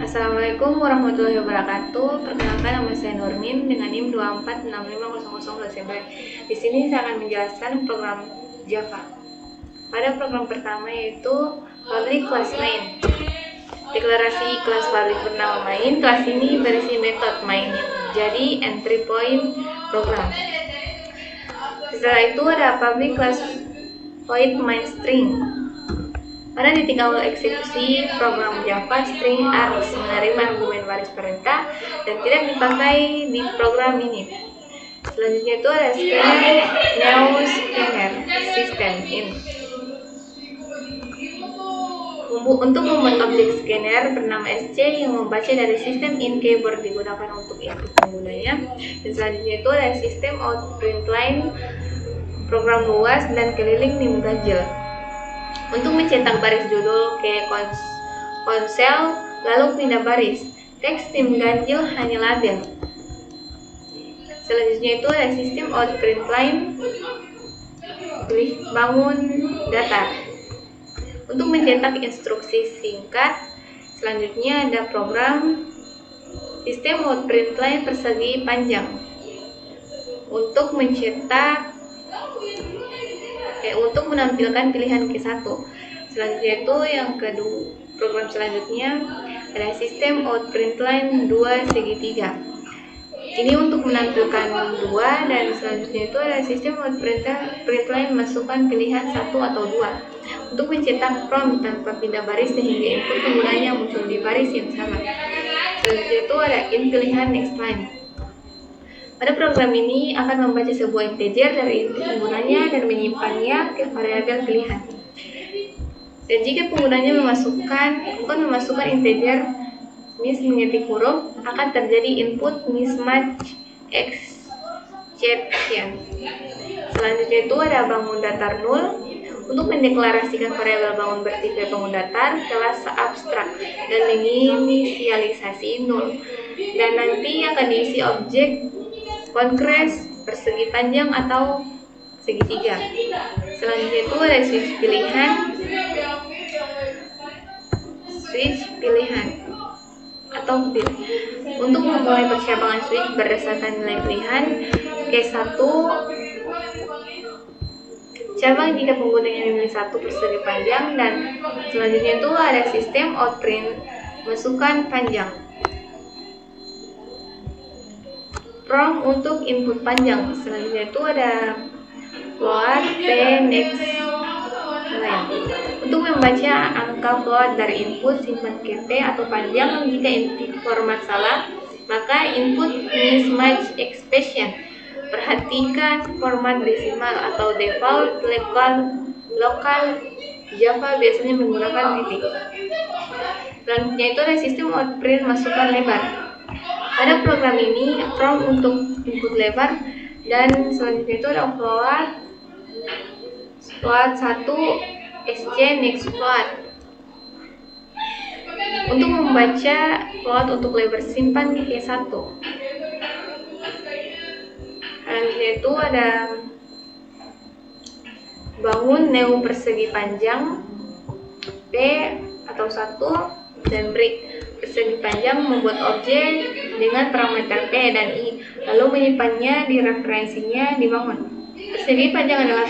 Assalamualaikum warahmatullahi wabarakatuh. Perkenalkan, nama saya Nurmin dengan NIM 2465000. Di sini saya akan menjelaskan program Java. Pada program pertama yaitu public class main. Deklarasi kelas public bernama main. Kelas ini berisi metode main, jadi entry point program. Setelah itu ada public class void main string. Pada titik awal eksekusi program Java, string args menerima argumen baris perintah dan tidak dipakai di program ini. Selanjutnya itu ada scanner, new scanner, system in. Untuk membuat objek scanner bernama SC yang membaca dari sistem in, keyboard digunakan untuk input penggunanya. Dan selanjutnya itu ada sistem out println, program luas dan keliling nim ganjil. Untuk mencetak baris judul ke konsel lalu pindah baris, teks nim ganjil hanya label. Selanjutnya itu ada sistem out println, bangun datar. Untuk mencetak instruksi singkat, selanjutnya ada program sistem out println persegi panjang. Untuk mencetak untuk menampilkan pilihan K1. Selanjutnya itu yang kedua, program selanjutnya ada sistem out println 2 segi 3. Ini untuk menampilkan 2, dan selanjutnya itu ada sistem out println masukkan pilihan 1 atau 2. Untuk mencetak prompt tanpa pindah baris sehingga input penggunanya muncul di baris yang sama. Selanjutnya itu ada in pilihan next line. Pada program ini akan membaca sebuah integer dari input penggunanya dan menyimpannya ke variabel pilihan. Dan jika penggunanya memasukkan integer mengetik huruf, akan terjadi input mismatch exception. Selanjutnya itu ada bangun datar null. Untuk mendeklarasikan variabel bangun bertipe bangun datar, kelas abstrak dan menginisialisasi null. Dan nanti akan diisi objek konkret, persegi panjang atau segitiga. Selanjutnya itu ada switch pilihan atau pilih. Untuk memulai percabangan switch berdasarkan nilai pilihan K1 cabang jika penggunanya memilih satu persegi panjang, dan selanjutnya itu ada sistem out print masukkan panjang. Prompt untuk input panjang. Selanjutnya itu ada float t next line. Untuk membaca angka float dari input, simpan ke t atau panjang. Jika input format salah, maka input mismatch expression. Perhatikan format desimal atau default lokal Java biasanya menggunakan titik. Selanjutnya itu ada sistem outprint masukkan lebar. Pada program ini prompt untuk input lebar, dan selanjutnya itu ada float 1 sc next float. Untuk membaca float untuk lebar, simpan di K1. Selanjutnya itu ada bangun new persegi panjang P atau 1 dan break. Persegi panjang membuat objek dengan parameter P dan I, lalu menyimpannya di referensinya di bangun. Persegi panjang adalah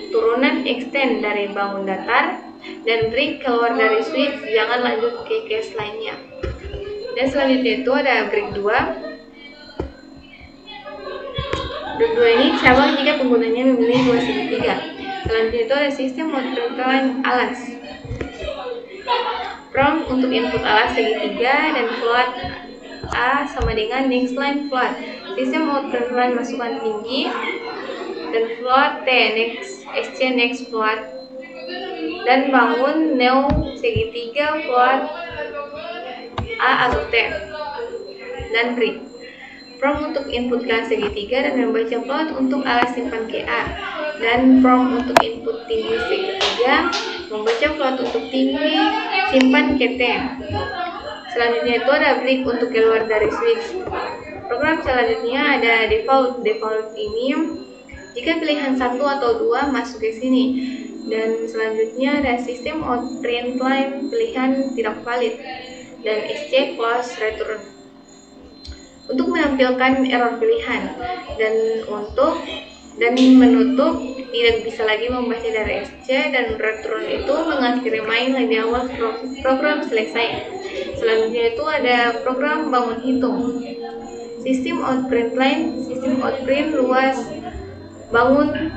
turunan extend dari bangun datar, dan break keluar dari switch, jangan lanjut ke case lainnya. Dan selanjutnya itu ada break 2. Break 2 ini cabang jika penggunanya memilih 2 segi 3. Selanjutnya itu ada sistem out println alas. Prompt untuk input alas segi 3 dan float A sama dengan next line float. Sistem out println masukkan tinggi dan float T sc next float, dan bangun new segi 3 float A atau T dan break. Prompt untuk input kelas segi 3 dan membaca float untuk alas simpan ke A, dan prompt untuk input tinggi segi 3 membaca float untuk tinggi simpan ke T. Selanjutnya itu ada break untuk keluar dari switch. Program selanjutnya ada default ini jika pilihan 1 atau 2 masuk ke sini, dan selanjutnya ada sistem out println pilihan tidak valid. dan SC close return untuk menampilkan error pilihan dan menutup tidak bisa lagi membaca dari SC, dan return itu mengakhiri main lebih awal program selesai. Selanjutnya itu ada program bangun hitung. Sistem out print line, sistem out print luas, bangun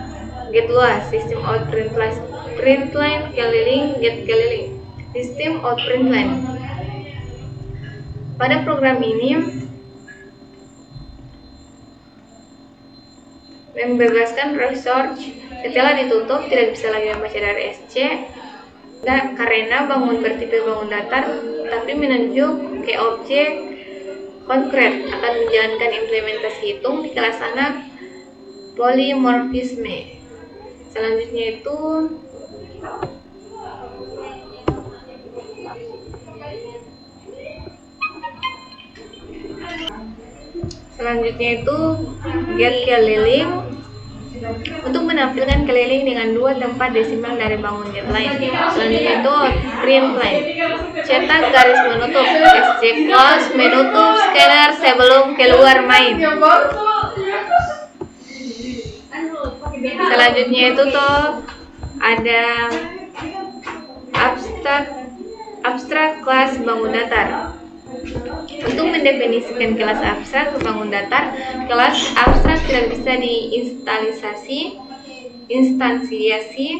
get luas, sistem out print line keliling, get keliling, sistem out print line. Pada program ini membebaskan research setelah ditutup tidak bisa lagi membaca dari SC karena bangun bertipe bangun datar, tapi menunjuk ke objek konkret akan menjalankan implementasi hitung di kelas anak polimorfisme. Selanjutnya itu get keliling untuk menampilkan keliling dengan 2 tempat desimal dari bangun get line. Selanjutnya itu print line, cetak garis menutup, SC close menutup scanner sebelum keluar main. Selanjutnya itu ada abstrak kelas bangun datar. Untuk mendefinisikan kelas abstrak bangun datar, kelas abstrak tidak bisa instansiasi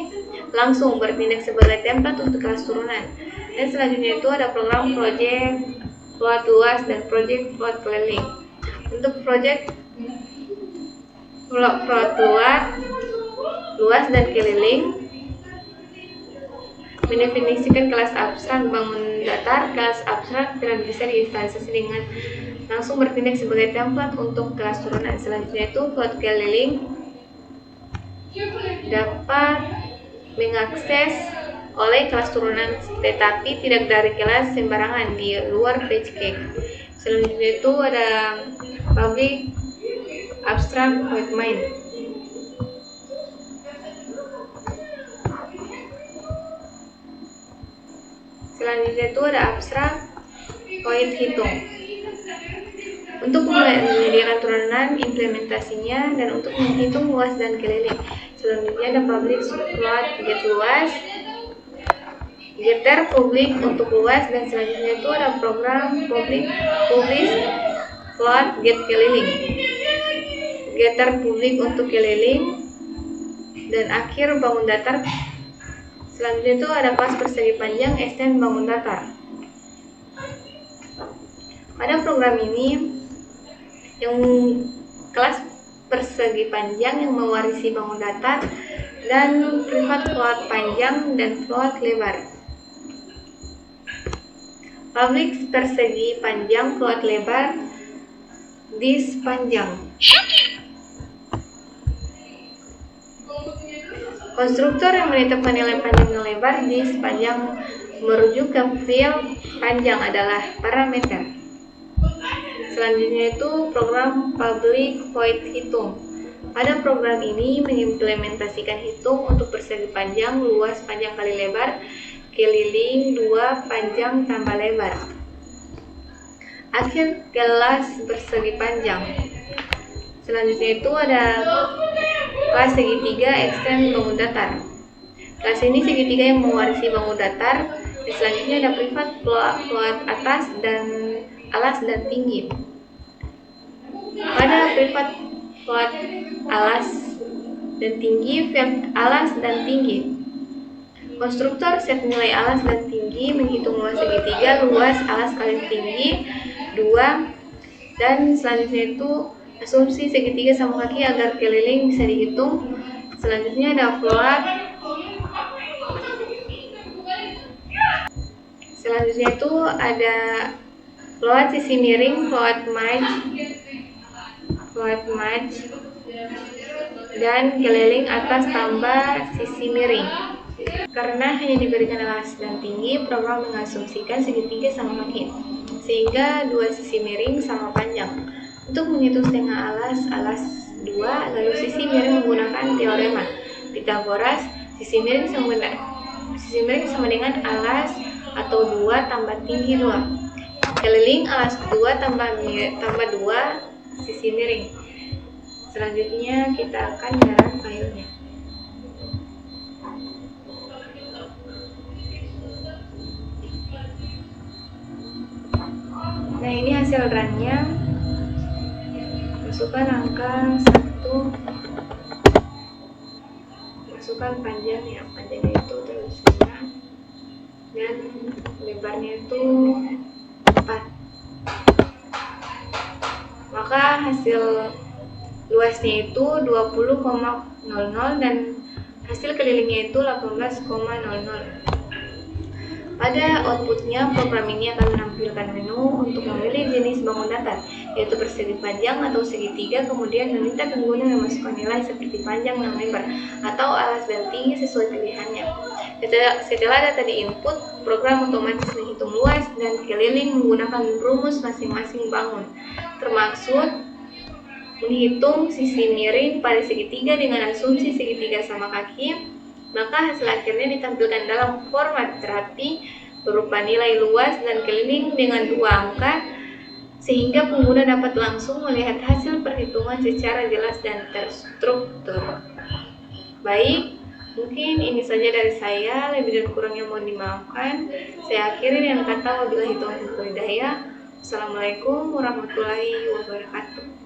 langsung, bertindak sebagai template untuk kelas turunan. Dan selanjutnya itu ada program project float luas dan project float keliling. Untuk project float luas dan keliling mendefinisikan kelas abstrak bangun datar. Kelas abstrak tidak bisa diinstansiasi dengan langsung, bertindak sebagai template untuk kelas turunan. Selanjutnya itu float keliling dapat mengakses oleh kelas turunan tetapi tidak dari kelas sembarangan di luar page cake. Selanjutnya itu ada public abstract void main. Selanjutnya itu ada abstrak void hitung untuk menyediakan turunan implementasinya dan untuk menghitung luas dan keliling. Selanjutnya ada public float get luas, getter public untuk luas, dan selanjutnya itu ada program publish float get keliling, getter public untuk keliling, dan akhir bangun datar. Selanjutnya itu ada kelas persegi panjang extend bangun datar. Pada program ini yang kelas persegi panjang yang mewarisi bangun datar dan privat float panjang dan float lebar. Public persegi panjang float lebar dis panjang. Konstruktor yang menetapkan nilai panjang dan lebar di sepanjang merujuk ke field panjang adalah parameter. Selanjutnya itu program public void hitung. Pada program ini mengimplementasikan hitung untuk persegi panjang, luas panjang kali lebar, keliling 2 panjang tambah lebar. Akhir kelas persegi panjang. Selanjutnya itu ada kelas segitiga extend bangun datar. Kelas ini segitiga yang mewarisi bangun datar. Dan selanjutnya ada privat float atas dan alas dan tinggi. Pada privat float alas dan tinggi, field alas dan tinggi. Konstruktor set nilai alas dan tinggi, menghitung luas segitiga, luas alas kali tinggi 2, dan selanjutnya itu asumsi segitiga sama kaki agar keliling bisa dihitung. Selanjutnya ada float. Selanjutnya itu ada float sisi miring, float match, dan keliling atas tambah sisi miring. Karena hanya diberikan alas dan tinggi, program mengasumsikan segitiga sama kaki, sehingga 2 sisi miring sama panjang. Untuk menghitung setengah alas 2, lalu sisi miring menggunakan teorema Pythagoras. Sisi miring sama dengan alas atau 2 tambah tinggi 2. keliling alas 2 tambah 2 sisi miring. Selanjutnya kita akan menyerap filenya. Nah, ini hasil runnya. Masukkan angka 1, masukkan panjang ya, panjangnya itu terus 5 dan lebarnya itu 4. Maka hasil luasnya itu 20,00 dan hasil kelilingnya itu 18,00. Pada outputnya, program ini akan menampilkan menu untuk memilih jenis bangun datar, yaitu persegi panjang atau segitiga, kemudian meminta pengguna memasukkan nilai seperti panjang dan lebar atau alas dan tinggi sesuai pilihannya. Setelah data diinput, program otomatis menghitung luas dan keliling menggunakan rumus masing-masing bangun, termaksud menghitung sisi miring pada segitiga dengan asumsi segitiga sama kaki. Maka hasil akhirnya ditampilkan dalam format rapi berupa nilai luas dan keliling dengan 2 angka, sehingga pengguna dapat langsung melihat hasil perhitungan secara jelas dan terstruktur. Baik, mungkin ini saja dari saya, lebih dan kurangnya mohon dimaafkan. Saya akhiri dengan kata wabillahi taufiq wal hidayah. Assalamualaikum warahmatullahi wabarakatuh.